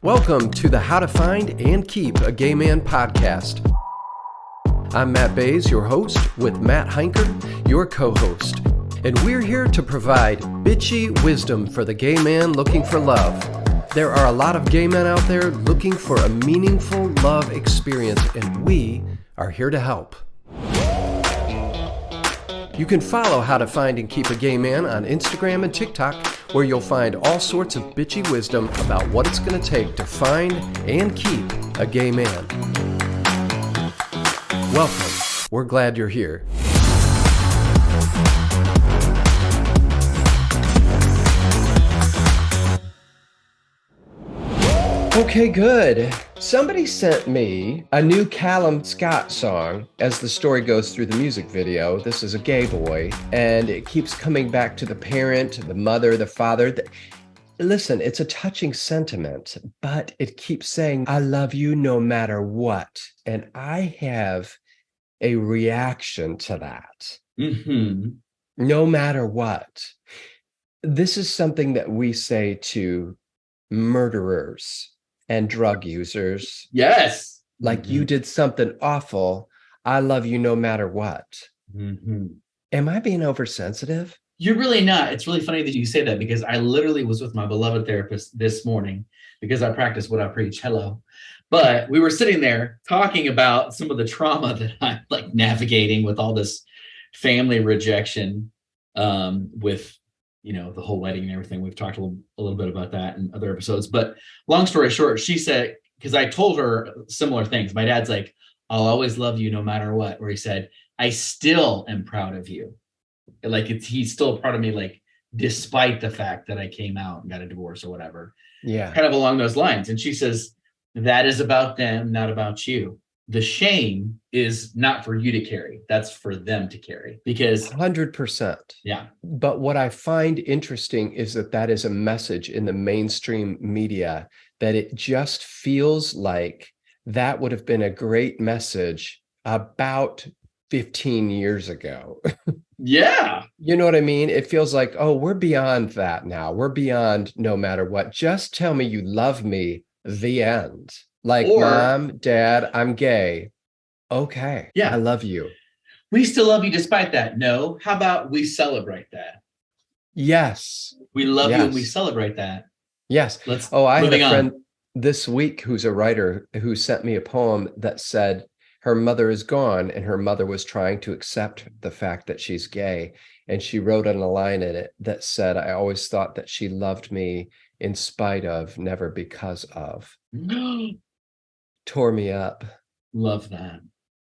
Welcome to the How to Find and Keep a Gay Man podcast. I'm Matt Bays, your host, with Matt Heinker, your co-host. And we're here to provide bitchy wisdom for the gay man looking for love. There are a lot of gay men out there looking for a meaningful love experience, and we are here to help. You can follow How to Find and Keep a Gay Man on Instagram and TikTok, where you'll find all sorts of bitchy wisdom about what it's going to take to find and keep a gay man. Welcome. We're glad you're here. Okay, good. Somebody sent me a new Callum Scott song as the story goes through the music video. This is a gay boy, and it keeps coming back to the parent, the mother, the father. Listen, it's a touching sentiment, but it keeps saying, I love you no matter what. And I have a reaction to that. No matter what. This is something that we say to murderers and drug users. Yes. Like you did something awful. I love you no matter what. Am I being oversensitive? You're really not. It's really funny that you say that, because I literally was with my beloved therapist this morning because I practice what I preach. Hello. But we were sitting there talking about some of the trauma that I'm like navigating with all this family rejection, with the whole wedding and everything. We've talked a little bit about that in other episodes, but long story short, she said, because I told her similar things. My dad's like, I'll always love you no matter what, where he said, I still am proud of you. Like he's still proud of me, like, despite the fact that I came out and got a divorce or whatever. Yeah. Kind of along those lines. And she says, that is about them, not about you. The shame is not for you to carry. That's for them to carry, because 100%. Yeah. But what I find interesting is that is a message in the mainstream media, that it just feels like that would have been a great message about 15 years ago. Yeah. You know what I mean? It feels like, oh, we're beyond that now. We're beyond no matter what. Just tell me you love me, the end. Like, Mom, Dad, I'm gay. Okay. Yeah. I love you. We still love you despite that. No. How about we celebrate that? Yes. We love you and we celebrate that. Yes. I had a friend this week who's a writer who sent me a poem that said her mother is gone and her mother was trying to accept the fact that she's gay. And she wrote on a line in it that said, I always thought that she loved me in spite of, never because of. Tore me up. Love that.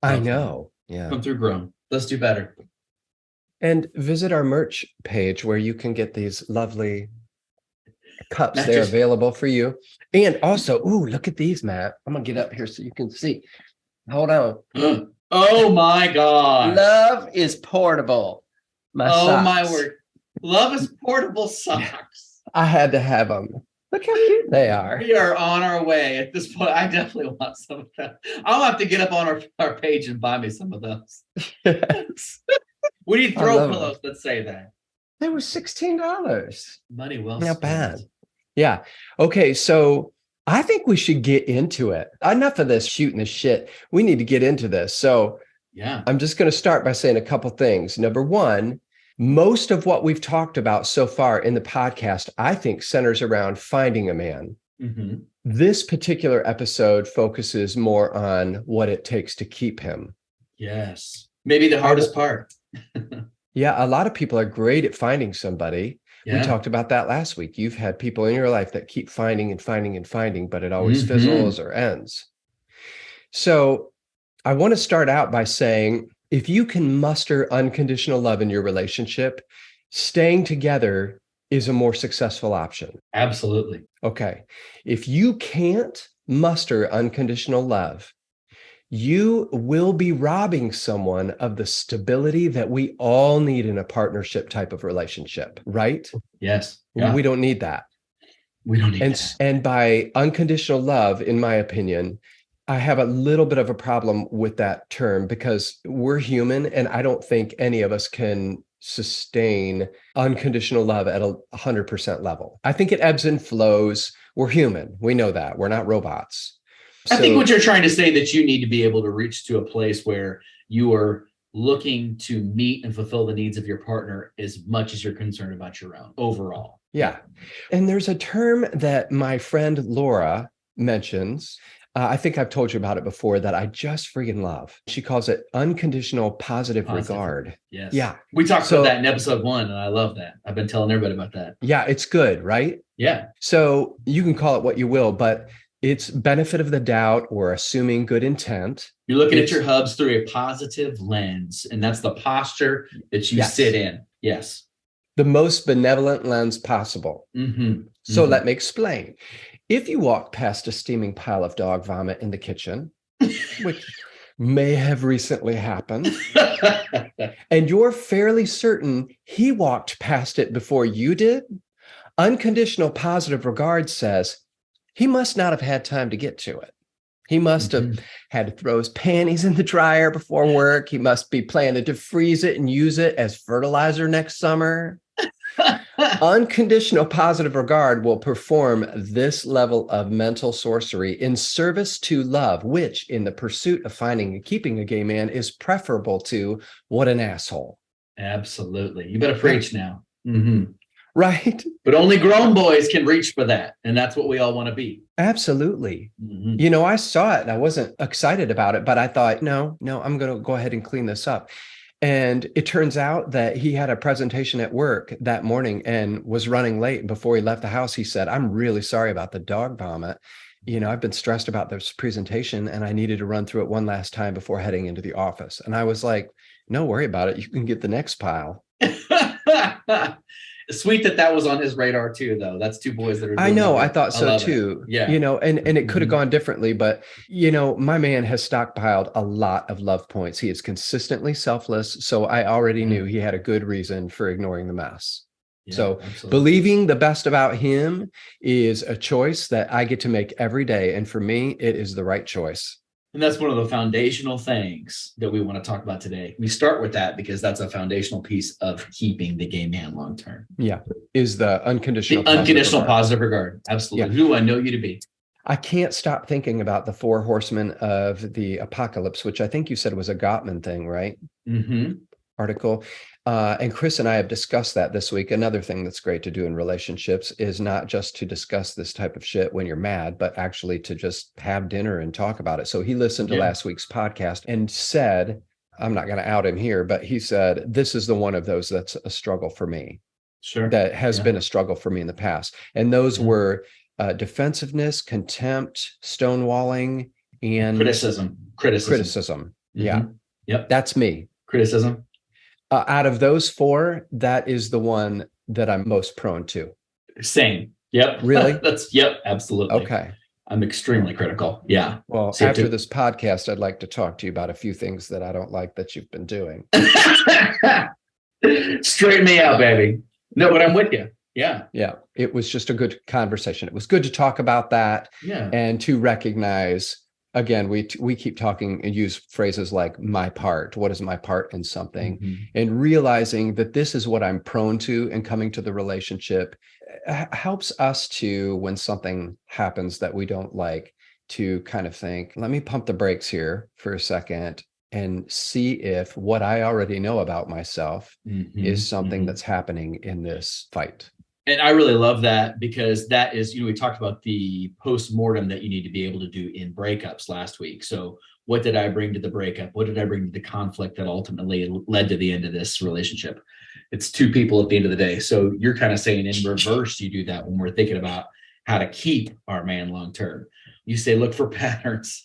I know. Yeah. Come through grown. Let's do better. And visit our merch page where you can get these lovely cups. They're available for you. And also, look at these, Matt. I'm going to get up here so you can see. Hold on. Oh my God. Love is portable. Socks. My word. Love is portable socks. I had to have them. Look how cute they are. We are on our way at this point. I definitely want some of that. I'll have to get up on our page and buy me some of those. Yes. We need throw pillows that say that. They were $16. Money well spent. Not bad. Yeah. Okay, so I think we should get into it. Enough of this shooting the shit. We need to get into this. So yeah, I'm just going to start by saying a couple things. Number one, most of what we've talked about so far in the podcast, I think, centers around finding a man. This particular episode focuses more on what it takes to keep him. Yes. Maybe the hardest part. Yeah, a lot of people are great at finding somebody. Yeah. We talked about that last week. You've had people in your life that keep finding and finding and finding, but it always fizzles or ends. So I want to start out by saying, if you can muster unconditional love in your relationship, staying together is a more successful option. Absolutely. Okay. If you can't muster unconditional love, you will be robbing someone of the stability that we all need in a partnership type of relationship, right? Yes. Yeah. We don't need that. We don't need that. And by unconditional love, in my opinion, I have a little bit of a problem with that term because we're human, and I don't think any of us can sustain unconditional love at a 100% level. I think it ebbs and flows. We're human. We know that. We're not robots. I think what you're trying to say that you need to be able to reach to a place where you are looking to meet and fulfill the needs of your partner as much as you're concerned about your own overall. Yeah. And there's a term that my friend Laura mentions. I think I've told you about it before, that I just freaking love. She calls it unconditional positive regard. Yes. Yeah. We talked about that in episode 1, and I love that. I've been telling everybody about that. Yeah, it's good, right? Yeah. So you can call it what you will, but it's benefit of the doubt or assuming good intent. You're looking at your hubs through a positive lens, and that's the posture that you sit in. Yes. The most benevolent lens possible. So let me explain. If you walk past a steaming pile of dog vomit in the kitchen, which may have recently happened, and you're fairly certain he walked past it before you did, unconditional positive regard says he must not have had time to get to it. He must have had to throw his panties in the dryer before work. He must be planning to freeze it and use it as fertilizer next summer. Unconditional positive regard will perform this level of mental sorcery in service to love, which in the pursuit of finding and keeping a gay man is preferable to what an asshole. Absolutely. You better preach now. Right. But only grown boys can reach for that. And that's what we all want to be. Absolutely. You know, I saw it and I wasn't excited about it, but I thought, no, I'm going to go ahead and clean this up. And it turns out that he had a presentation at work that morning and was running late. Before he left the house, he said, I'm really sorry about the dog vomit. You know, I've been stressed about this presentation and I needed to run through it one last time before heading into the office. And I was like, no, worry about it. You can get the next pile. Sweet that was on his radar too, though. That's two boys that are doing I know. that. I thought so too. Yeah. You know, and it could have gone differently, but you know, my man has stockpiled a lot of love points. He is consistently selfless. So I already knew he had a good reason for ignoring the mess. Yeah, so absolutely. Believing the best about him is a choice that I get to make every day. And for me, it is the right choice. And that's one of the foundational things that we want to talk about today. We start with that because that's a foundational piece of keeping the gay man long term. Yeah. Is the unconditional positive regard. Absolutely. Yeah. Who I know you to be. I can't stop thinking about the 4 horsemen of the apocalypse, which I think you said was a Gottman thing, right? Article. And Chris and I have discussed that this week. Another thing that's great to do in relationships is not just to discuss this type of shit when you're mad, but actually to just have dinner and talk about it. So he listened to last week's podcast and said, I'm not going to out him here, but he said, this is the one of those that's a struggle for me. Sure. That has been a struggle for me in the past. And those were defensiveness, contempt, stonewalling, and criticism. Yeah. Yep. That's me. Criticism. Out of those 4, that is the one that I'm most prone to. Same. Yep. Really? Absolutely. Okay. I'm extremely critical. Yeah. Well, after this podcast, I'd like to talk to you about a few things that I don't like that you've been doing. Straighten me out, baby. No, but I'm with you. Yeah. Yeah. It was just a good conversation. It was good to talk about that and to recognize. Again, we keep talking and use phrases like my part. What is my part in something? And realizing that this is what I'm prone to and coming to the relationship helps us to, when something happens that we don't like, to kind of think, let me pump the brakes here for a second and see if what I already know about myself is something that's happening in this fight. And I really love that because that is, we talked about the post-mortem that you need to be able to do in breakups last week. So what did I bring to the breakup? What did I bring to the conflict that ultimately led to the end of this relationship? It's 2 people at the end of the day. So you're kind of saying in reverse, you do that when we're thinking about how to keep our man long-term. You say, look for patterns,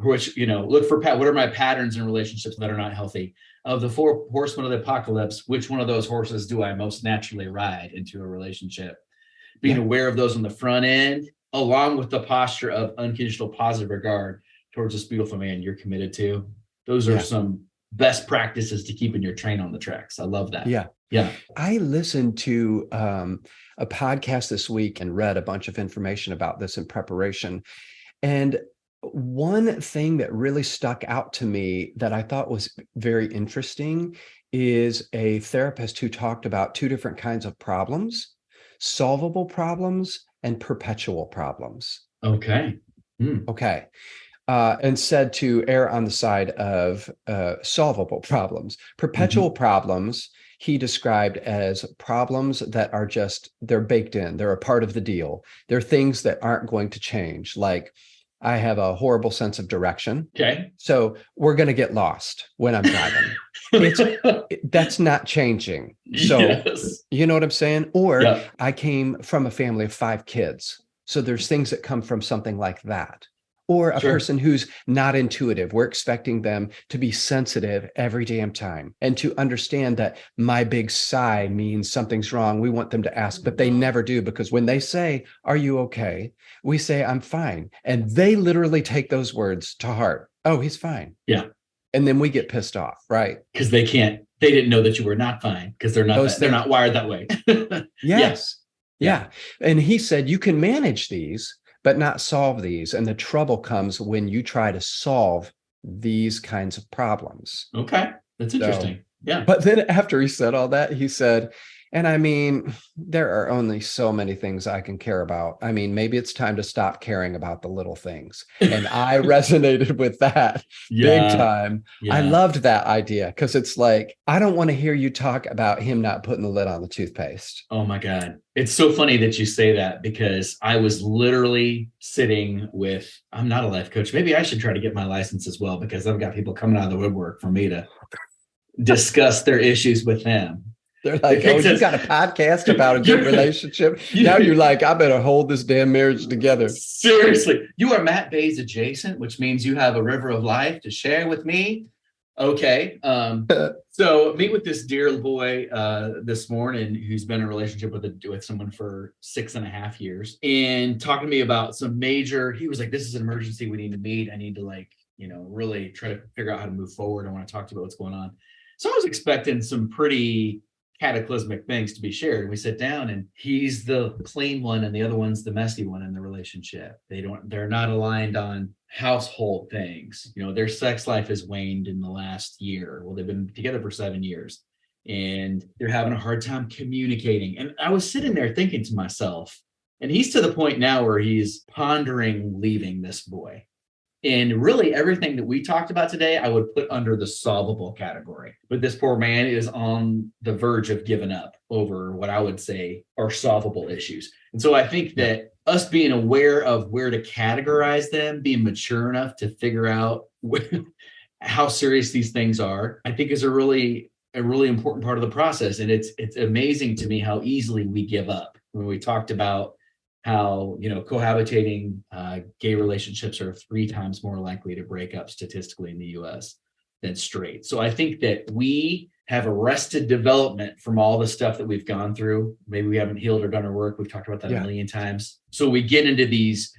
which, what are my patterns in relationships that are not healthy? Of the 4 horsemen of the apocalypse, which one of those horses do I most naturally ride into a relationship? Being aware of those on the front end, along with the posture of unconditional positive regard towards this beautiful man you're committed to. Those are some best practices to keeping your train on the tracks. I love that. Yeah. I listened to a podcast this week and read a bunch of information about this in preparation. And one thing that really stuck out to me that I thought was very interesting is a therapist who talked about two different kinds of problems: solvable problems and perpetual problems. Okay. Hmm. Okay. And said to err on the side of solvable problems. Perpetual Mhm. problems he described as problems that are just, they're baked in, they're a part of the deal. They're things that aren't going to change. Like, I have a horrible sense of direction. Okay. So we're going to get lost when I'm driving. It's that's not changing. So, Yes. you know what I'm saying? Or Yep. I came from a family of 5 kids. So there's things that come from something like that. Or a Sure. person who's not intuitive. We're expecting them to be sensitive every damn time and to understand that my big sigh means something's wrong. We want them to ask, but they never do, because when they say, "Are you okay?" we say, "I'm fine." And they literally take those words to heart. Oh, he's fine. Yeah. And then we get pissed off, right? Because they didn't know that you were not fine because Those they're things. not wired that way. Yeah. Yes. Yeah. Yeah. And he said you can manage these, but not solve these. And the trouble comes when you try to solve these kinds of problems. Okay. That's So, interesting. Yeah. but then after he said all that, he said, and I mean, there are only so many things I can care about. I mean, maybe it's time to stop caring about the little things. And I resonated with that big Yeah. time. I Yeah. loved that idea because it's like, I don't want to hear you talk about him not putting the lid on the toothpaste. Oh my God. It's so funny that you say that because I was literally sitting with, I'm not a life coach. Maybe I should try to get my license as well because I've got people coming out of the woodwork for me to discuss their issues with them. They're like, "Oh, you Because got a podcast about a good you, relationship." Now you're you, like, "I better hold this damn marriage together." seriously, you are Matt Bays adjacent, which means you have a river of life to share with me. Okay. So meet with this dear boy this morning who's been in a relationship with someone for 6.5 years and talking to me about some major. He was like, "This is an emergency. We need to meet. I need to really try to figure out how to move forward. I want to talk to you about what's going on." So I was expecting some pretty cataclysmic things to be shared. And we sit down and he's the clean one and the other one's the messy one in the relationship. They're not aligned on household things. Their sex life has waned in the last year. Well, they've been together for 7 years and they're having a hard time communicating. And I was sitting there thinking to myself, and he's to the point now where he's pondering leaving this boy. And really, everything that we talked about today, I would put under the solvable category. But this poor man is on the verge of giving up over what I would say are solvable issues. And so I think Yeah. that us being aware of where to categorize them, being mature enough to figure out how serious these things are, I think is a really important part of the process. And it's amazing to me how easily we give up. When we talked about how cohabitating gay relationships are 3 times more likely to break up statistically in the US than straight. So I think that we have arrested development from all the stuff that we've gone through. Maybe we haven't healed or done our work. We've talked about that a Yeah. million times. So we get into these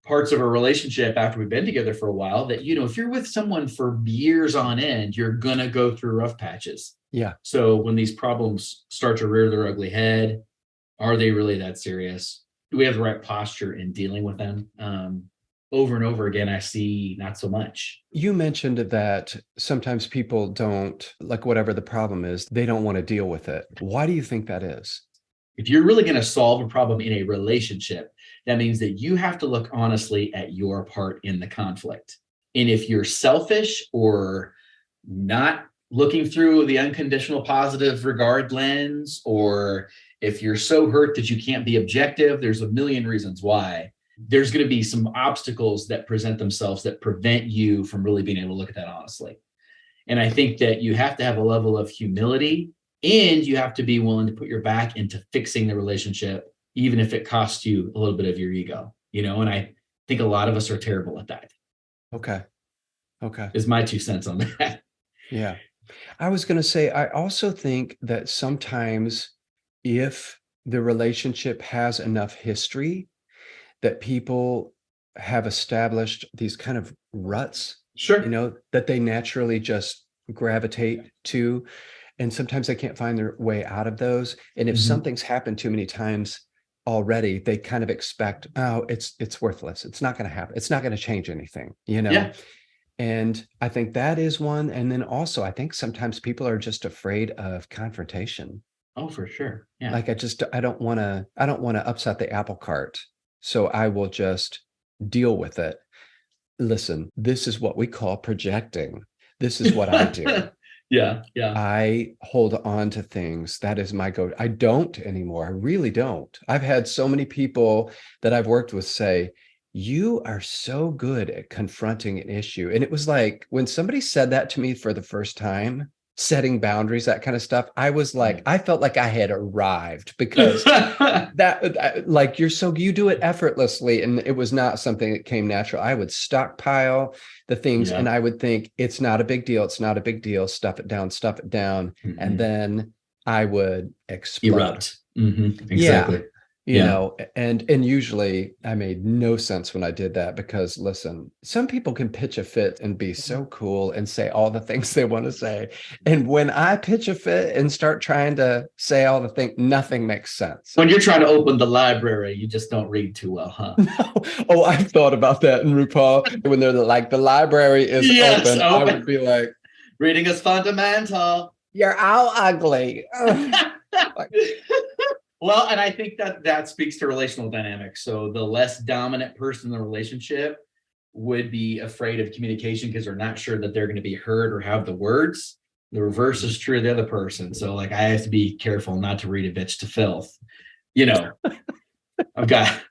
parts of a relationship after we've been together for a while that, if you're with someone for years on end, you're going to go through rough patches. Yeah. So when these problems start to rear their ugly head, are they really that serious? Do we have the right posture in dealing with them? Over and over again, I see not so much. You mentioned that sometimes people don't, like, whatever the problem is, they don't want to deal with it. Why do you think that is? If you're really going to solve a problem in a relationship, that means that you have to look honestly at your part in the conflict. And if you're selfish or not looking through the unconditional positive regard lens, or if you're so hurt that you can't be objective, there's a million reasons why. There's going to be some obstacles that present themselves that prevent you from really being able to look at that honestly. And I think that you have to have a level of humility and you have to be willing to put your back into fixing the relationship, even if it costs you a little bit of your ego, and I think a lot of us are terrible at that, Okay. Okay. is my 2 cents on that. Yeah. I was going to say, I also think that sometimes if the relationship has enough history, that people have established these kind of ruts, Sure. that they naturally just gravitate to. And sometimes they can't find their way out of those. And if Mm-hmm. something's happened too many times already, they kind of expect, oh, it's worthless. It's not going to happen. It's not going to change anything. Yeah. And I think that is one. And then also, I think sometimes people are just afraid of confrontation. Oh, for sure. Yeah. Like I don't want to upset the apple cart. So I will just deal with it. Listen, this is what we call projecting. This is what I do. Yeah. Yeah. I hold on to things. That is my go. I don't anymore. I really don't. I've had so many people that I've worked with say, you are so good at confronting an issue. And it was like when somebody said that to me for the first time, setting boundaries, that kind of stuff, I was like, Yeah. I felt like I had arrived because like you do it effortlessly, and it was not something that came natural. I would stockpile the things and Yeah. I would think it's not a big deal, it's not a big deal, stuff it down, and Mhm. then I would explode. Erupt. Hmm. Yeah, Exactly. Yeah. and usually I made no sense when I did that, because listen, some people can pitch a fit and be so cool and say all the things they want to say, and when I pitch a fit and start trying to say all the things, nothing makes sense. When you're trying to open the library, you just don't read too well, huh? No. Oh, I've thought about that in RuPaul when they're like, the library is Yes, open. I open. would be like, Reading is fundamental. you're all ugly. Like, Well, and I think that that speaks to relational dynamics. So the less dominant person in the relationship would be afraid of communication because they're not sure that they're going to be heard or have the words. The reverse is true of the other person. So like I have to be careful not to read a bitch to filth. You know, I've got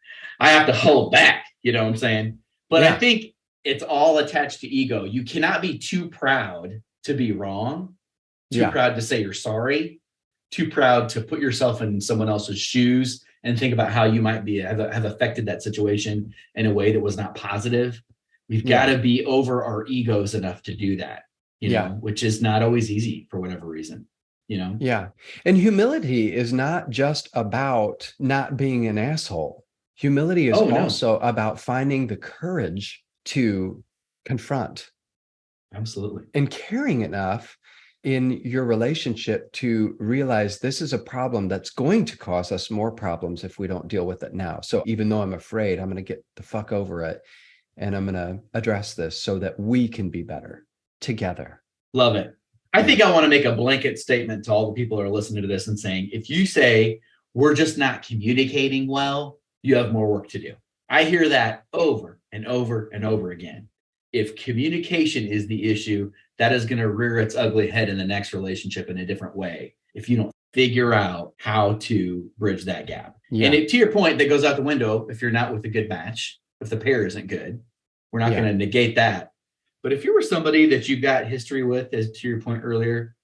I have to hold back, you know what I'm saying? But I yeah, think it's all attached to ego. You cannot be too proud to be wrong, too yeah, proud to say you're sorry, too proud to put yourself in someone else's shoes and think about how you might be have affected that situation in a way that was not positive. We've got yeah, to be over our egos enough to do that, you yeah, know, which is not always easy for whatever reason, you know. yeah. And humility is not just about not being an asshole. Humility is Oh no, also about finding the courage to confront absolutely. and caring enough in your relationship to realize this is a problem that's going to cause us more problems if we don't deal with it now. So even though I'm afraid, I'm going to get the fuck over it, and I'm going to address this so that we can be better together. Love it. I Yeah. think I want to make a blanket statement to all the people who are listening to this and saying, if you say we're just not communicating well, you have more work to do. I hear that over and over and over again. If communication is the issue, that is going to rear its ugly head in the next relationship in a different way if you don't figure out how to bridge that gap. And Yeah. it, to your point, that goes out the window if you're not with a good match, if the pair isn't good. We're not Yeah. going to negate that. But if you were somebody that you've got history with, as to your point earlier,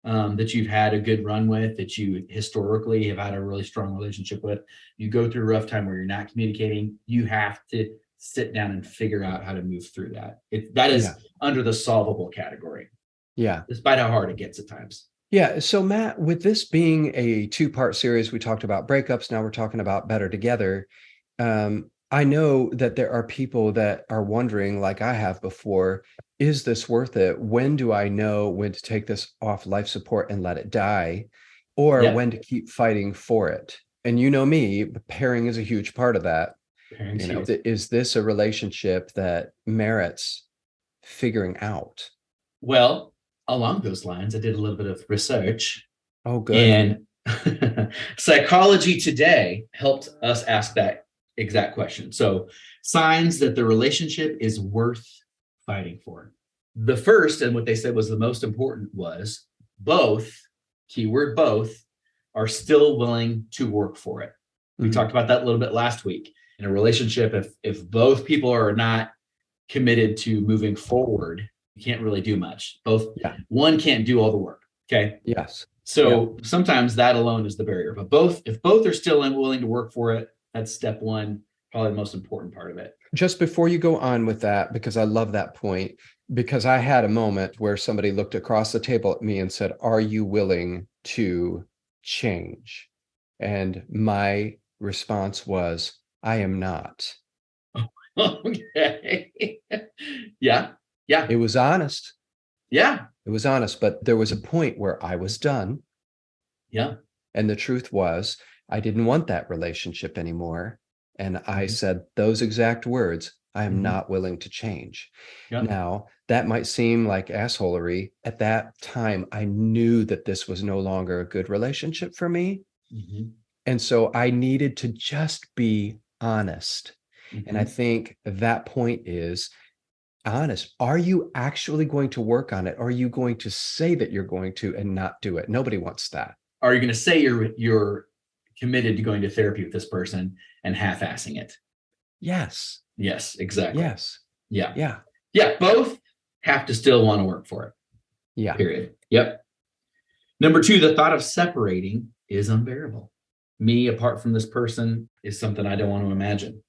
that you've had a good run with, that you historically have had a really strong relationship with, you go through a rough time where you're not communicating, you have to sit down and figure out how to move through that. That is Yeah. under the solvable category, Yeah. despite how hard it gets at times. Yeah. So, Matt, with this being a two-part series, we talked about breakups. Now we're talking about better together. I know that there are people that are wondering, like I have before, is this worth it? When do I know when to take this off life support and let it die, or Yep. when to keep fighting for it? And you know me, pairing is a huge part of that. Parenting's huge. Is this a relationship that merits figuring out? Well, along those lines, I did a little bit of research, Oh, good. and Psychology Today helped us ask that exact question. So, signs that the relationship is worth fighting for. The first, and what they said was the most important, was both, keyword both, are still willing to work for it. We Mhm. talked about that a little bit last week. In a relationship, if both people are not committed to moving forward, you can't really do much. Both Yeah. one can't do all the work. Okay. Yes. Yeah. So sometimes that alone is the barrier. But both, if both are still willing to work for it, that's step one, probably the most important part of it. Just before you go on with that, because I love that point, because I had a moment where somebody looked across the table at me and said, are you willing to change? And my response was, I am not. Okay. Yeah. Yeah. It was honest. Yeah. It was honest, but there was a point where I was done. Yeah. And the truth was, I didn't want that relationship anymore. And I Mhm. said those exact words. I am Mhm. not willing to change. Yep. Now, that might seem like assholery. At that time, I knew that this was no longer a good relationship for me. Mhm. And so I needed to just be honest. And I Mhm. think that point is honest. Are you actually going to work on it? Or are you going to say that you're going to and not do it? Nobody wants that. Are you going to say you're committed to going to therapy with this person and half-assing it? Yes. Yes, exactly. Yes. Yeah. Yeah. Yeah, both have to still want to work for it. Yeah. Period. Yep. Number two, the thought of separating is unbearable. Me apart from this person is something I don't want to imagine.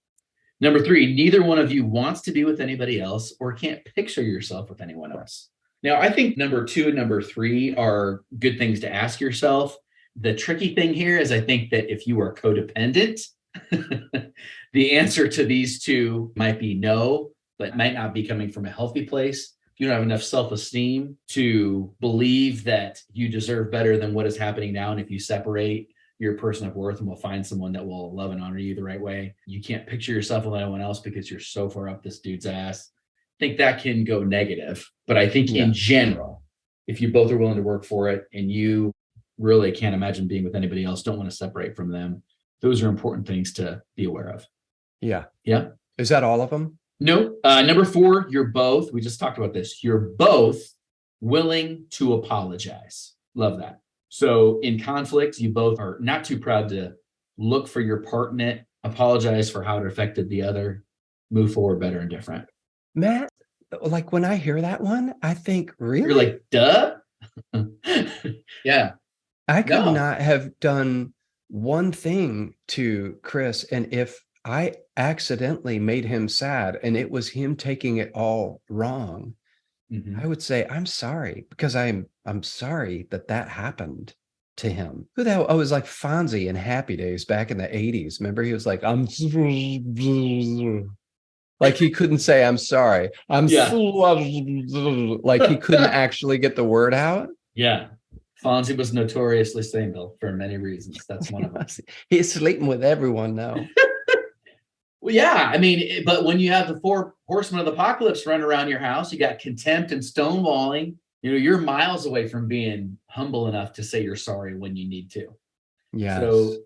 Number three, neither one of you wants to be with anybody else or can't picture yourself with anyone else. Now, I think number two and number three are good things to ask yourself. The tricky thing here is I think that if you are codependent, the answer to these two might be no, but might not be coming from a healthy place. If you don't have enough self esteem to believe that you deserve better than what is happening now, and if you separate, you're a person of worth and will find someone that will love and honor you the right way. You can't picture yourself with anyone else because you're so far up this dude's ass. I think that can go negative. But I think Yeah. in general, if you both are willing to work for it and you really can't imagine being with anybody else, don't want to separate from them, those are important things to be aware of. Yeah. Yeah. Is that all of them? Nope. Number four, you're both, we just talked about this, you're both willing to apologize. Love that. So in conflict, you both are not too proud to look for your part in it, apologize for how it affected the other, move forward better and different. Matt, like when I hear that one, I think, You're really? like, duh. Yeah. I could No. not have done one thing to Chris. And if I accidentally made him sad and it was him taking it all wrong, I Mhm. would say, I'm sorry, because I'm sorry that that happened to him. Who the hell? Oh, it was like Fonzie in Happy Days back in the 80s. Remember, he was like, I'm like he couldn't say I'm sorry. I'm Yeah. like he couldn't actually get the word out. Yeah. Fonzie was notoriously single for many reasons. That's one of them. He's sleeping with everyone now. Well, yeah, I mean, but when you have the four horsemen of the apocalypse running around your house, you got contempt and stonewalling. You're miles away from being humble enough to say you're sorry when you need to. Yes. So,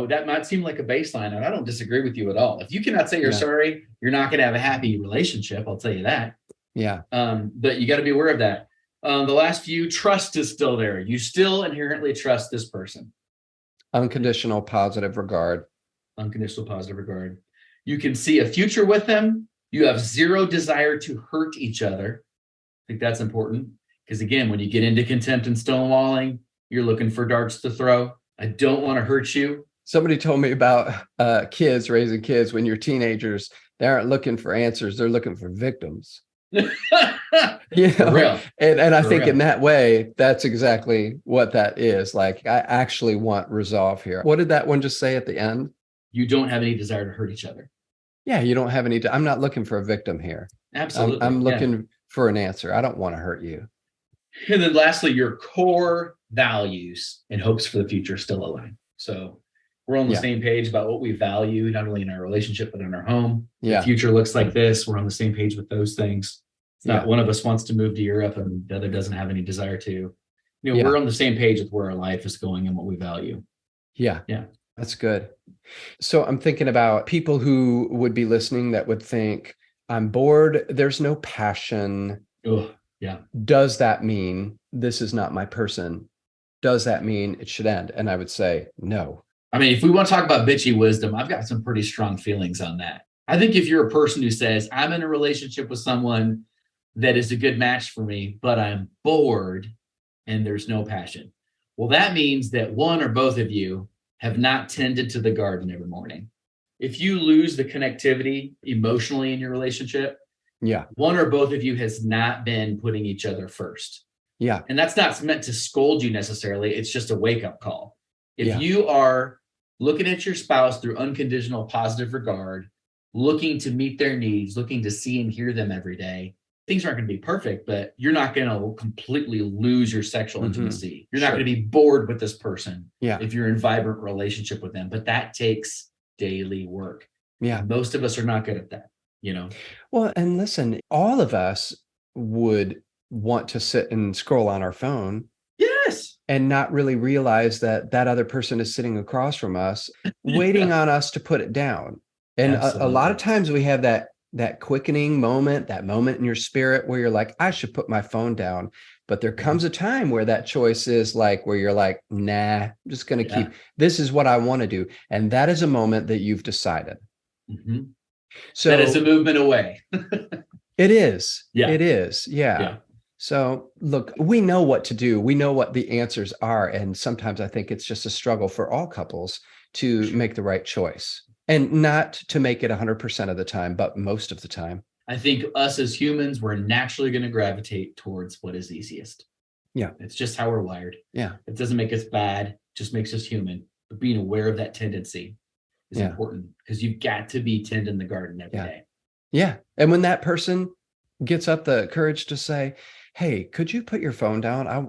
that might seem like a baseline, and I don't disagree with you at all. If you cannot say you're Yeah. sorry, you're not going to have a happy relationship. I'll tell you that. Yeah. But you got to be aware of that. The last few, trust is still there. You still inherently trust this person. Unconditional positive regard. Unconditional positive regard. You can see a future with them. You have zero desire to hurt each other. I think that's important because, again, when you get into contempt and stonewalling, you're looking for darts to throw. I don't want to hurt you. Somebody told me about kids raising kids. When you're teenagers, they aren't looking for answers, they're looking for victims. For real. And I For think in real. that way, that's exactly what that is. Like, I actually want resolve here. What did that one just say at the end? You don't have any desire to hurt each other. Yeah, you don't have any. I'm not looking for a victim here. Absolutely. I'm Yeah. looking for an answer. I don't want to hurt you. And then lastly, your core values and hopes for the future still align. So we're on the Yeah. same page about what we value, not only in our relationship, but in our home. The Yeah. future looks like this. We're on the same page with those things. It's not Yeah. one of us wants to move to Europe and the other doesn't have any desire to. Yeah. We're on the same page with where our life is going and what we value. Yeah. Yeah. That's good. So I'm thinking about people who would be listening that would think, I'm bored. There's no passion. Oh, yeah. Does that mean this is not my person? Does that mean it should end? And I would say, no. I mean, if we want to talk about bitchy wisdom, I've got some pretty strong feelings on that. I think if you're a person who says, I'm in a relationship with someone that is a good match for me, but I'm bored and there's no passion. Well, that means that one or both of you have not tended to the garden every morning. If you lose the connectivity emotionally in your relationship, Yeah. one or both of you has not been putting each other first. Yeah. And that's not meant to scold you necessarily. It's just a wake-up call. If Yeah. you are looking at your spouse through unconditional positive regard, looking to meet their needs, looking to see and hear them every day, things aren't going to be perfect, but you're not going to completely lose your sexual intimacy. You're not going to be bored with this person Yeah. if you're in vibrant relationship with them, but that takes daily work. Yeah. Most of us are not good at that, you know? Well, and listen, all of us would want to sit and scroll on our phone Yes. and not really realize that that other person is sitting across from us, waiting Yeah. on us to put it down. And a lot of Absolutely. times we have that quickening moment, that moment in your spirit where you're like, I should put my phone down. But there comes a time where that choice is like, where you're like, nah, I'm just going to Yeah. this is what I want to do. And that is a moment that you've decided. Mhm. That is a So movement away. it is. Yeah. It is. Yeah. Yeah. So look, we know what to do. We know what the answers are. And sometimes I think it's just a struggle for all couples to Sure. make the right choice, and not to make it 100% of the time, but most of the time. I think us as humans, we're naturally going to gravitate towards what is easiest. Yeah. It's just how we're wired. Yeah. It doesn't make us bad, just makes us human. But being aware of that tendency is Yeah. important, because you've got to be tending the garden every Yeah. day. Yeah. And when that person gets up the courage to say, hey, could you put your phone down? I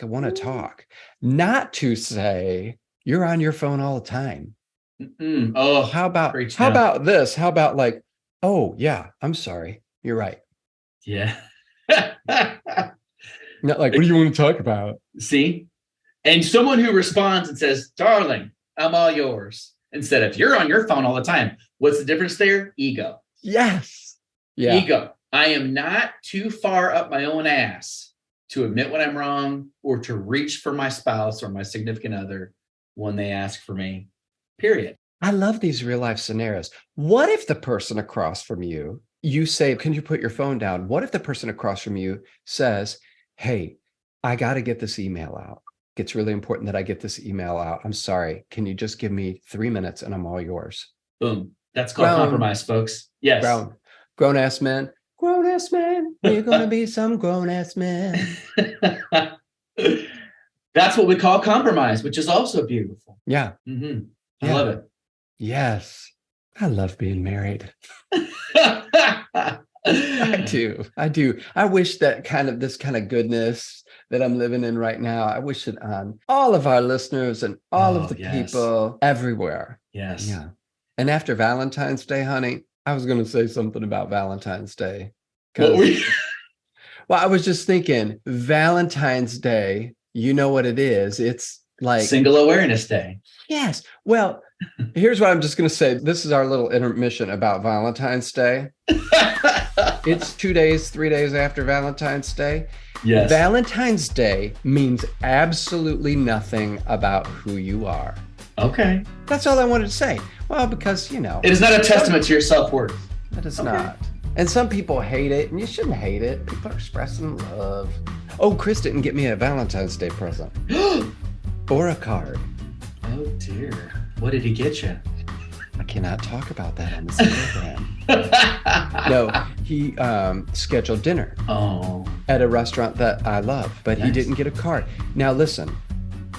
want to talk. Not to say you're on your phone all the time. Oh, How preach now. about this? How about like, oh yeah, I'm sorry. You're right. Yeah. Not like, what do you want to talk about? See? And someone who responds and says, darling, I'm all yours. Instead of, you're on your phone all the time. What's the difference there? Ego. Yes. Yeah. Ego. I am not too far up my own ass to admit when I'm wrong, or to reach for my spouse or my significant other when they ask for me. Period. I love these real life scenarios. What if the person across from you, you say, can you put your phone down? What if the person across from you says, hey, I got to get this email out. It's really important that I get this email out. I'm sorry. Can you just give me 3 minutes and I'm all yours? Boom. That's called compromise, folks. Yes. Grown ass men. Grown ass men. We're going to be some grown ass men. That's what we call compromise, which is also beautiful. Yeah. Mm-hmm. I love it. Yes. I love being married. I do. I wish that this kind of goodness that I'm living in right now, I wish it on all of our listeners and all of the people everywhere. Yes. Yeah. And after Valentine's Day, honey, I was going to say something about Valentine's Day. What were you? Well, I was just thinking, Valentine's Day, you know what it is. It's like Single Awareness Day. Yes. Well, here's what I'm just going to say. This is our little intermission about Valentine's Day. It's 3 days after Valentine's Day. Yes. Valentine's Day means absolutely nothing about who you are. Okay. That's all I wanted to say. Well, because, you know. It is not a testament to your self-worth. It is not. And some people hate it, and you shouldn't hate it. People are expressing love. Oh, Chris didn't get me a Valentine's Day present. Or a card. Oh, dear. What did he get you? I cannot talk about that on this program. No, he scheduled dinner at a restaurant that I love, but he didn't get a card. Now, listen,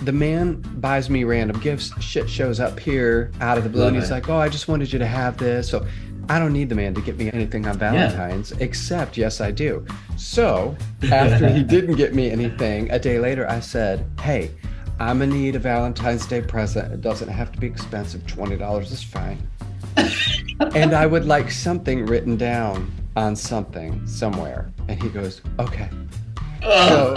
the man buys me random gifts. Shit shows up here out of the blue, and he's like, oh, I just wanted you to have this. So I don't need the man to get me anything on Valentine's, except, yes, I do. So after he didn't get me anything, a day later, I said, hey, I'm gonna need a Valentine's Day present. It doesn't have to be expensive. $20 is fine. And I would like something written down on something somewhere. And he goes, okay. So,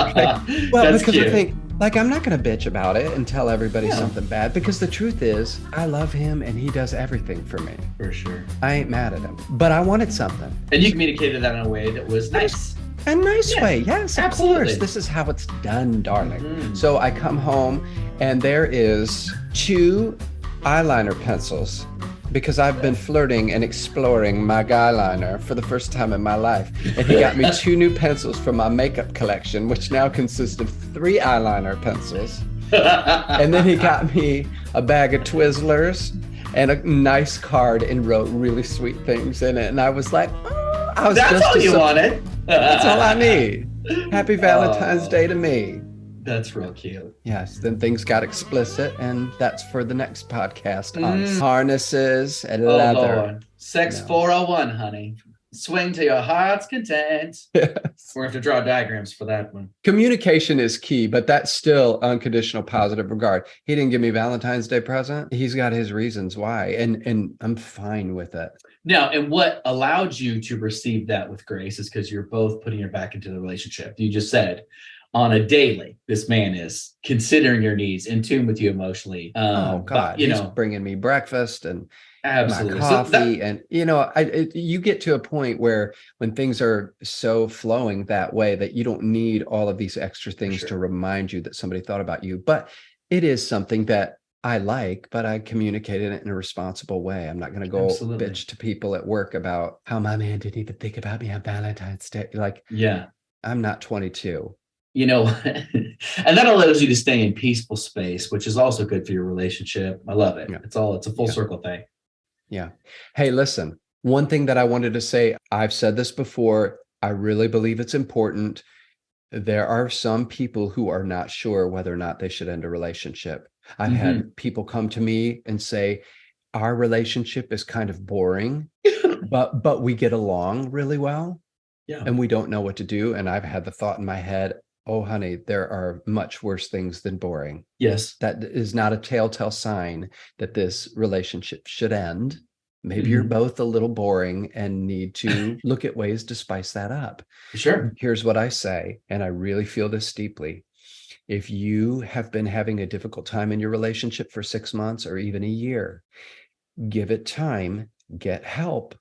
okay. Well, that's because cute. I think, like, I'm not gonna bitch about it and tell everybody something bad, because the truth is, I love him and he does everything for me. For sure. I ain't mad at him, but I wanted something. And you communicated that in a way that was nice. A nice way, yes, of course. This is how it's done, darling. Mm-hmm. So I come home and there is 2 eyeliner pencils, because I've been flirting and exploring my guyliner for the first time in my life. And he got me 2 new pencils from my makeup collection, which now consists of 3 eyeliner pencils. And then he got me a bag of Twizzlers and a nice card and wrote really sweet things in it. And I was like, oh, I was That's just all you wanted. That's all I need. Happy Valentine's Day to me. That's real cute. Yes, then things got explicit, and that's for the next podcast on harnesses and leather. Lord. Sex 401, honey. Swing to your heart's content. Yes. We're going to have to draw diagrams for that one. Communication is key, but that's still unconditional positive regard. He didn't give me Valentine's Day present. He's got his reasons why, and I'm fine with it. Now, and what allowed you to receive that with grace is because you're both putting your back into the relationship. You just said on a daily, this man is considering your needs, in tune with you emotionally. Oh God, but, you he's know, bringing me breakfast and my absolutely. So coffee, and you get to a point where when things are so flowing that way that you don't need all of these extra things to remind you that somebody thought about you. But it is something that I like, but I communicated it in a responsible way. I'm not going to go bitch to people at work about how my man didn't even think about me on Valentine's Day. Like, yeah, I'm not 22. And that allows you to stay in peaceful space, which is also good for your relationship. I love it. Yeah. It's a full circle thing. Yeah. Hey, listen, one thing that I wanted to say, I've said this before, I really believe it's important. There are some people who are not sure whether or not they should end a relationship. I've had people come to me and say, our relationship is kind of boring, but we get along really well. Yeah. And we don't know what to do. And I've had the thought in my head, oh, honey, there are much worse things than boring. Yes. That is not a telltale sign that this relationship should end. Maybe you're both a little boring and need to look at ways to spice that up. Sure. Here's what I say, and I really feel this deeply. If you have been having a difficult time in your relationship for 6 months or even a year, give it time, get help,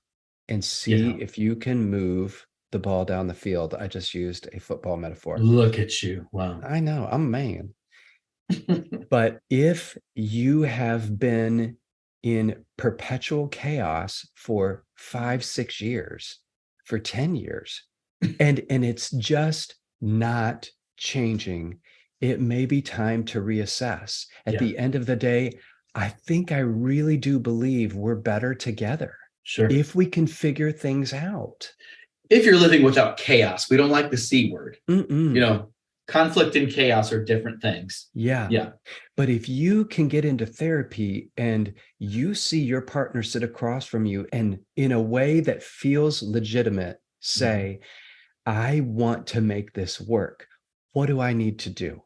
and see if you can move the ball down the field. I just used a football metaphor. Look at you. Wow. I know, I'm a man. But if you have been in perpetual chaos for 5-6 years, for 10 years, and it's just not changing, it may be time to reassess. At the end of the day, I think I really do believe we're better together. Sure. If we can figure things out. If you're living without chaos, we don't like the C word. Conflict and chaos are different things. Yeah. But if you can get into therapy and you see your partner sit across from you and in a way that feels legitimate, say, I want to make this work. What do I need to do?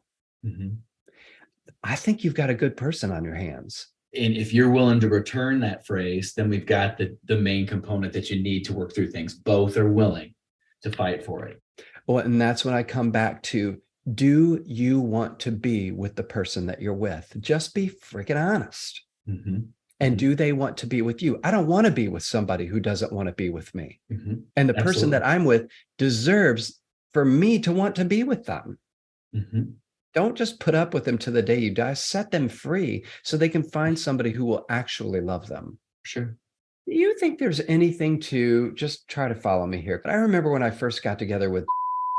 I think you've got a good person on your hands. And if you're willing to return that phrase, then we've got the main component that you need to work through things. Both are willing to fight for it. Well, and that's when I come back to, do you want to be with the person that you're with? Just be freaking honest. And do they want to be with you? I don't want to be with somebody who doesn't want to be with me. And the person that I'm with deserves for me to want to be with them. Don't just put up with them to the day you die. Set them free so they can find somebody who will actually love them. Sure. Do you think there's anything to, just try to follow me here, but I remember when I first got together with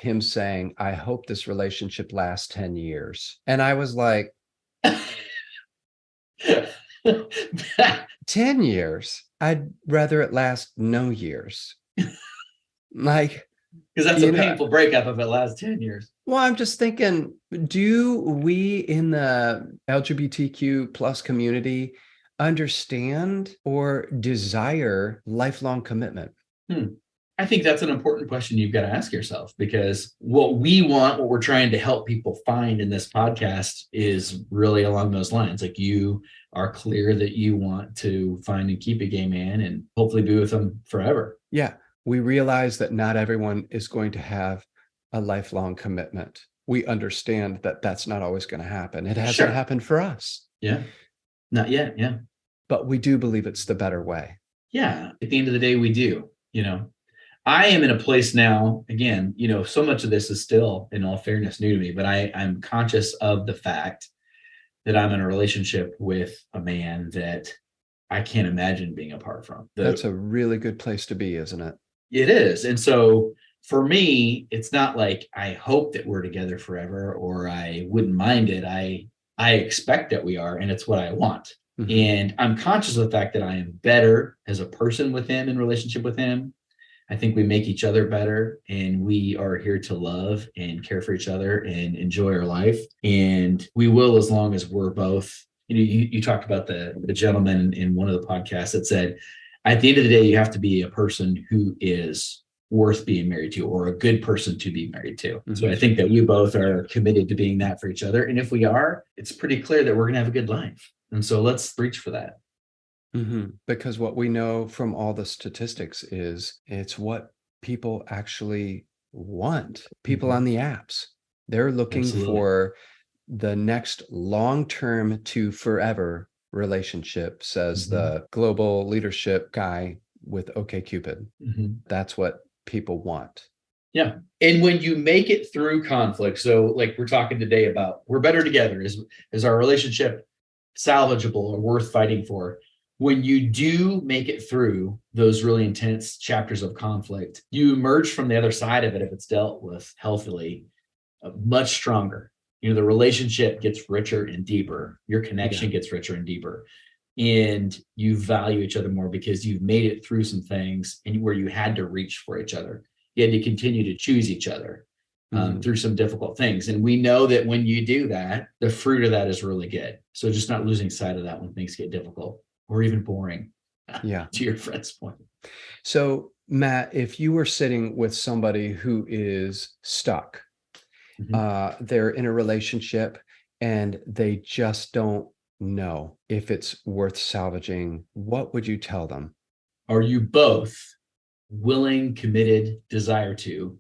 him saying, I hope this relationship lasts 10 years. And I was like, 10 years? I'd rather it last no years. Like, because that's a painful breakup if it lasts 10 years. Well, I'm just thinking, do we in the LGBTQ plus community understand or desire lifelong commitment? I think that's an important question you've got to ask yourself, because what we want, what we're trying to help people find in this podcast is really along those lines. Like, you are clear that you want to find and keep a gay man and hopefully be with him forever. Yeah. We realize that not everyone is going to have a lifelong commitment. We understand that that's not always going to happen. It hasn't happened for us. Yeah. Not yet. Yeah. But we do believe it's the better way. Yeah. At the end of the day, we do. I am in a place now, again, so much of this is still, in all fairness, new to me, but I'm conscious of the fact that I'm in a relationship with a man that I can't imagine being apart from. That's a really good place to be, isn't it? It is. And so for me, it's not like I hope that we're together forever or I wouldn't mind it. I expect that we are, and it's what I want. And I'm conscious of the fact that I am better as a person with him, in relationship with him. I think we make each other better, and we are here to love and care for each other and enjoy our life. And we will, as long as we're both, you talked about the gentleman in one of the podcasts that said, At the end of the day, you have to be a person who is worth being married to, or a good person to be married to. Mm-hmm. So I think that we both are committed to being that for each other. And if we are, it's pretty clear that we're going to have a good life. And so let's reach for that. Mm-hmm. Because what we know from all the statistics is it's what people actually want. People on the apps, they're looking for the next long-term to forever relationship, says the global leadership guy with OkCupid. That's what people want. Yeah. And when you make it through conflict, so like we're talking today about, we're better together, is our relationship salvageable or worth fighting for? When you do make it through those really intense chapters of conflict, you emerge from the other side of it, if it's dealt with healthily, much stronger. The relationship gets richer and deeper. Your connection gets richer and deeper. And you value each other more because you've made it through some things and where you had to reach for each other. You had to continue to choose each other through some difficult things. And we know that when you do that, the fruit of that is really good. So just not losing sight of that when things get difficult or even boring. To your friend's point. So Matt, if you were sitting with somebody who is stuck, they're in a relationship and they just don't know if it's worth salvaging, what would you tell them? Are you both willing, committed, desire to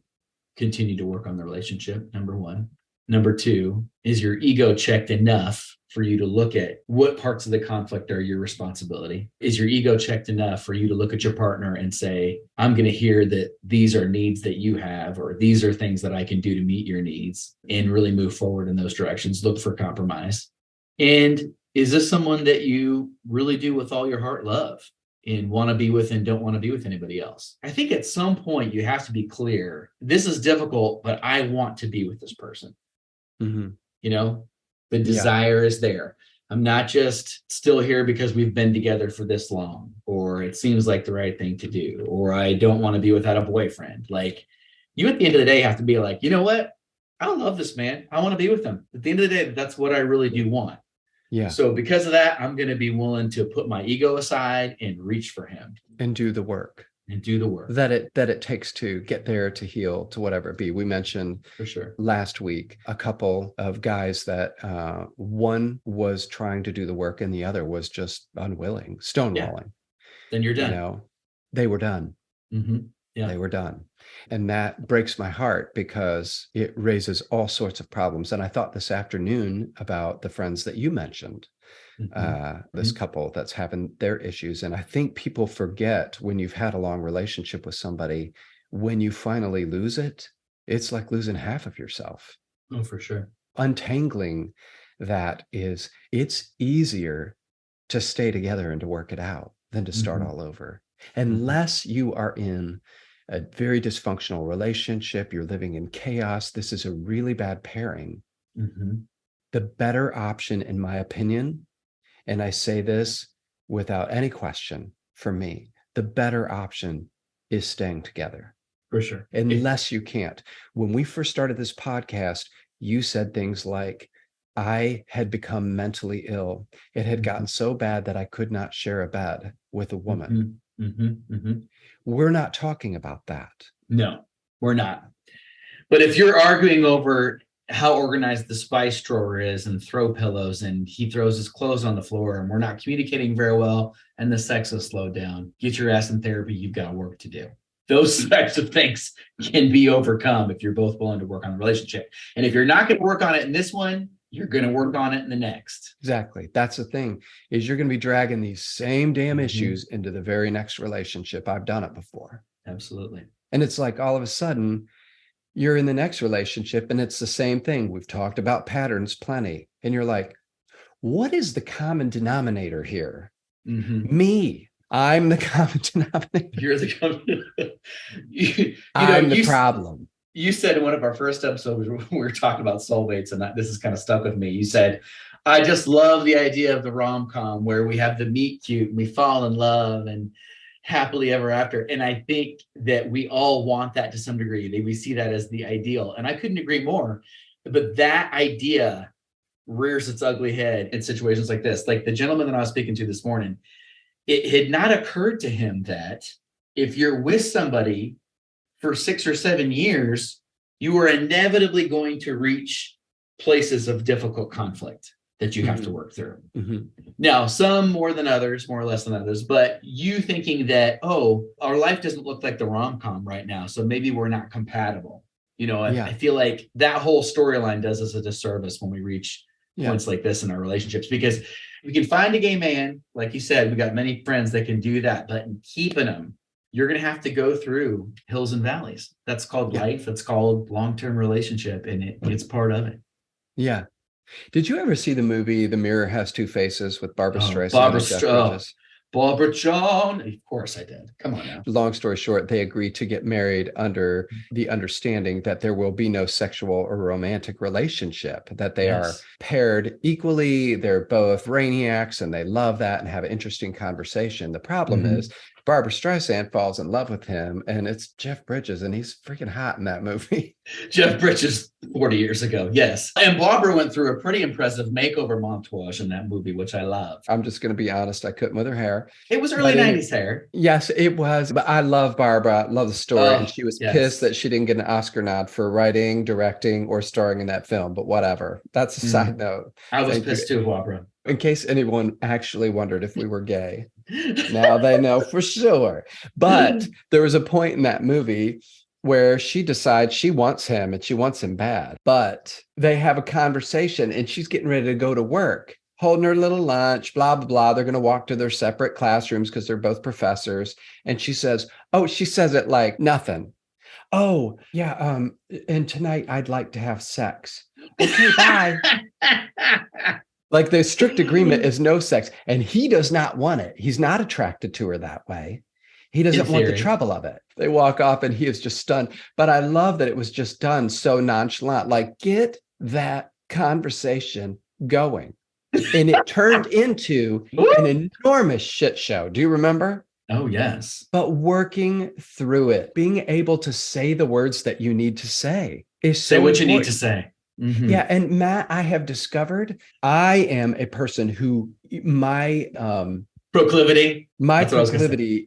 continue to work on the relationship? Number one. Number two, is your ego checked enough for you to look at what parts of the conflict are your responsibility? Is your ego checked enough for you to look at your partner and say, I'm going to hear that these are needs that you have, or these are things that I can do to meet your needs, and really move forward in those directions, look for compromise? And is this someone that you really do with all your heart love and want to be with and don't want to be with anybody else? I think at some point you have to be clear, this is difficult, but I want to be with this person. The desire is there. I'm not just still here because we've been together for this long, or it seems like the right thing to do, or I don't want to be without a boyfriend. Like, you at the end of the day have to be like, you know what? I love this man. I want to be with him. At the end of the day, that's what I really do want. So because of that, I'm going to be willing to put my ego aside and reach for him and do the work. that it takes to get there, to heal, to whatever it be. We mentioned for sure last week a couple of guys that one was trying to do the work and the other was just unwilling, stonewalling. Then you're done. They were done. Yeah. They were done. And that breaks my heart because it raises all sorts of problems. And I thought this afternoon about the friends that you mentioned, this couple that's having their issues. And I think people forget, when you've had a long relationship with somebody, when you finally lose it, it's like losing half of yourself. Oh, for sure. Untangling that it's easier to stay together and to work it out than to start all over. Unless you are in a very dysfunctional relationship, you're living in chaos, this is a really bad pairing. The better option, in my opinion, and I say this without any question, for me, the better option is staying together. For sure. Unless you can't. When we first started this podcast, you said things like, I had become mentally ill. It had gotten so bad that I could not share a bed with a woman. We're not talking about that. No, we're not. But if you're arguing over how organized the spice drawer is and throw pillows, and he throws his clothes on the floor, and we're not communicating very well, and the sex has slowed down, get your ass in therapy. You've got work to do. Those types of things can be overcome if you're both willing to work on the relationship. And if you're not going to work on it in this one, you're going to work on it in the next. Exactly. That's the thing, is you're going to be dragging these same damn issues into the very next relationship. I've done it before. Absolutely. And it's like all of a sudden you're in the next relationship and it's the same thing. We've talked about patterns plenty. And you're like, what is the common denominator here? Me. I'm the common denominator. You're the common. I'm the problem. You said in one of our first episodes, we were talking about soulmates, and this is kind of stuck with me. You said, I just love the idea of the rom-com where we have the meet cute and we fall in love and happily ever after. And I think that we all want that to some degree. We see that as the ideal. And I couldn't agree more. But that idea rears its ugly head in situations like this. Like the gentleman that I was speaking to this morning, it had not occurred to him that if you're with somebody for 6 or 7 years, you are inevitably going to reach places of difficult conflict that you have to work through. Now, some more than others, more or less than others, but you thinking that, oh, our life doesn't look like the rom-com right now, so maybe we're not compatible. I feel like that whole storyline does us a disservice when we reach points like this in our relationships, because we can find a gay man, like you said, we got many friends that can do that, but in keeping them, you're going to have to go through hills and valleys. That's called life. That's called long-term relationship, and it's part of it. Yeah. Did you ever see the movie The Mirror Has Two Faces with Barbara Streisand and Jeff Bridges? Barbara John. Of course I did. Come on now. Long story short, they agreed to get married under the understanding that there will be no sexual or romantic relationship, that they are paired equally. They're both brainiacs and they love that and have an interesting conversation. The problem is Barbara Streisand falls in love with him, and it's Jeff Bridges, and he's freaking hot in that movie. Jeff Bridges 40 years ago, yes. And Barbara went through a pretty impressive makeover montage in that movie, which I love. I'm just going to be honest, I couldn't with her hair. It was early 90s hair. Yes, it was. But I love Barbara. I love the story. And she was pissed that she didn't get an Oscar nod for writing, directing, or starring in that film. But whatever. That's a side note. I was pissed too, Barbara. In case anyone actually wondered if we were gay. Now they know for sure. But there was a point in that movie where she decides she wants him and she wants him bad. But they have a conversation and she's getting ready to go to work, holding her little lunch, blah, blah, blah. They're going to walk to their separate classrooms because they're both professors. And she says it like nothing. Oh, yeah. And tonight I'd like to have sex. Okay, bye. Like the strict agreement is no sex. And he does not want it. He's not attracted to her that way. He doesn't want the trouble of it. They walk off and he is just stunned. But I love that it was just done so nonchalant. Like, get that conversation going. And it turned into an enormous shit show. Do you remember? Oh, yes. But working through it, being able to say the words that you need to say is so important. Say what you need to say. Yeah. And Matt, I have discovered I am a person who my proclivity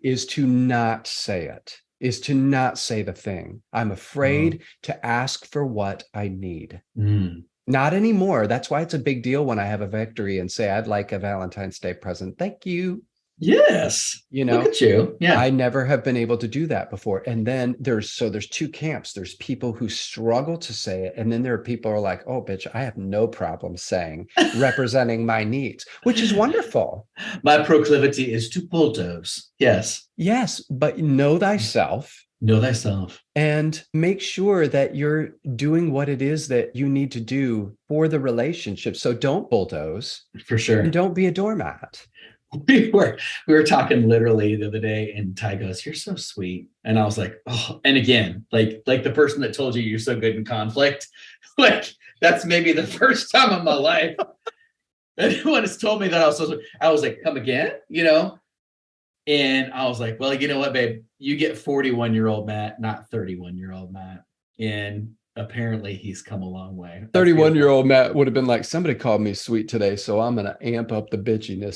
is to not say it, is to not say the thing. I'm afraid to ask for what I need. Not anymore. That's why it's a big deal when I have a victory and say, I'd like a Valentine's Day present. Thank you. Yes. Look at you. Yeah. I never have been able to do that before. And then there's two camps. There's people who struggle to say it. And then there are people who are like, oh, bitch, I have no problem saying, representing my needs, which is wonderful. My proclivity is to bulldoze. Yes. Yes. But know thyself. Know thyself. And make sure that you're doing what it is that you need to do for the relationship. So don't bulldoze. For sure. And don't be a doormat. We were talking literally the other day, and Ty goes, "You're so sweet," and I was like, "Oh!" And again, like the person that told you you're so good in conflict, like that's maybe the first time in my life anyone has told me that I was so sweet. I was like, "Come again," and I was like, "Well, you know what, babe? You get 41-year-old Matt, not 31-year-old Matt," and apparently he's come a long way. 31-year-old Matt would have been like, somebody called me sweet today, so I'm going to amp up the bitchiness.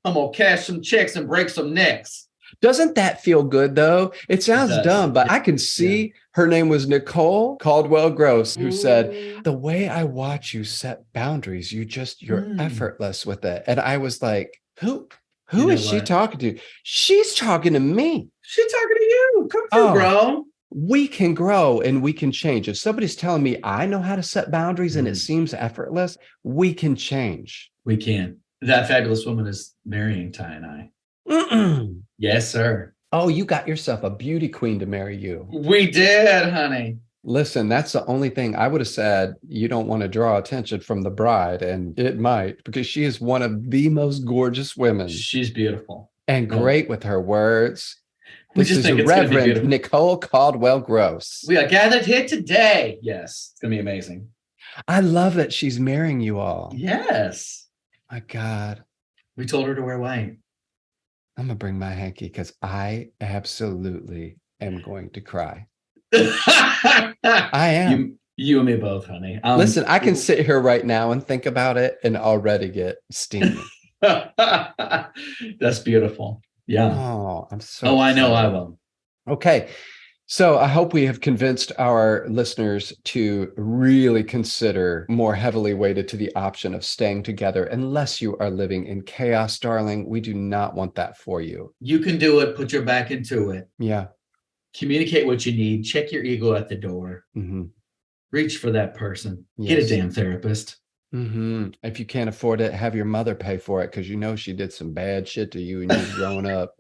I'm going to cash some checks and break some necks. Doesn't that feel good, though? It sounds dumb, but I can see her name was Nicole Caldwell Gross, who said, the way I watch you set boundaries, you're effortless with it. And I was like, who is she talking to? She's talking to me. She's talking to you. Come through, bro. We can grow and we can change. If somebody's telling me I know how to set boundaries and it seems effortless, we can change. We can. That fabulous woman is marrying Ty and I. Yes, sir. Oh, you got yourself a beauty queen to marry you. We did, honey. Listen, that's the only thing I would have said. You don't want to draw attention from the bride, and it might, because she is one of the most gorgeous women. She's beautiful. And great with her words. This is Reverend Nicole Caldwell Gross. We are gathered here today. Yes, it's going to be amazing. I love that she's marrying you all. Yes. My God. We told her to wear white. I'm going to bring my hanky because I absolutely am going to cry. I am. You and me both, honey. Listen, I can sit here right now and think about it and already get steamy. That's beautiful. Yeah. Oh, I'm so Oh, I know I excited. will. Okay. So I hope we have convinced our listeners to really consider more heavily weighted to the option of staying together unless you are living in chaos, darling. We do not want that for you. You can do it. Put your back into it. Yeah. Communicate what you need. Check your ego at the door. Mm-hmm. Reach for that person. Get a Yes. damn therapist. Mm-hmm. If you can't afford it, have your mother pay for it because you know she did some bad shit to you when you was growing up.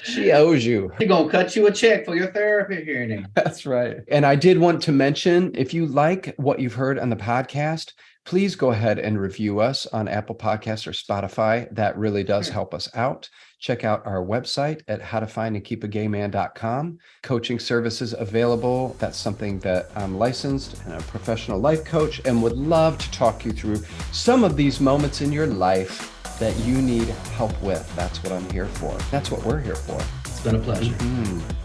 She owes you. She's gonna cut you a check for your therapy hearing. That's right. And I did want to mention, if you like what you've heard on the podcast, please go ahead and review us on Apple Podcasts or Spotify. That really does help us out. Check out our website at howtofindandkeepagayman.com. Coaching services available. That's something that I'm licensed and a professional life coach and would love to talk you through some of these moments in your life that you need help with. That's what I'm here for. That's what we're here for. It's been a pleasure.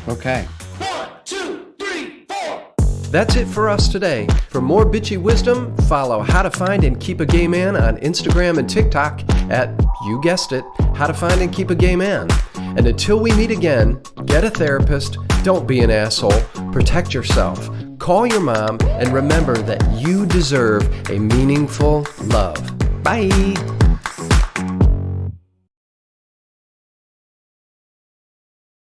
Okay. 1, 2, 3, 4. That's it for us today. For more bitchy wisdom, follow How to Find and Keep a Gay Man on Instagram and TikTok at, you guessed it, How to Find and Keep a Gay Man. And until we meet again, get a therapist, don't be an asshole, protect yourself, call your mom, and remember that you deserve a meaningful love. Bye.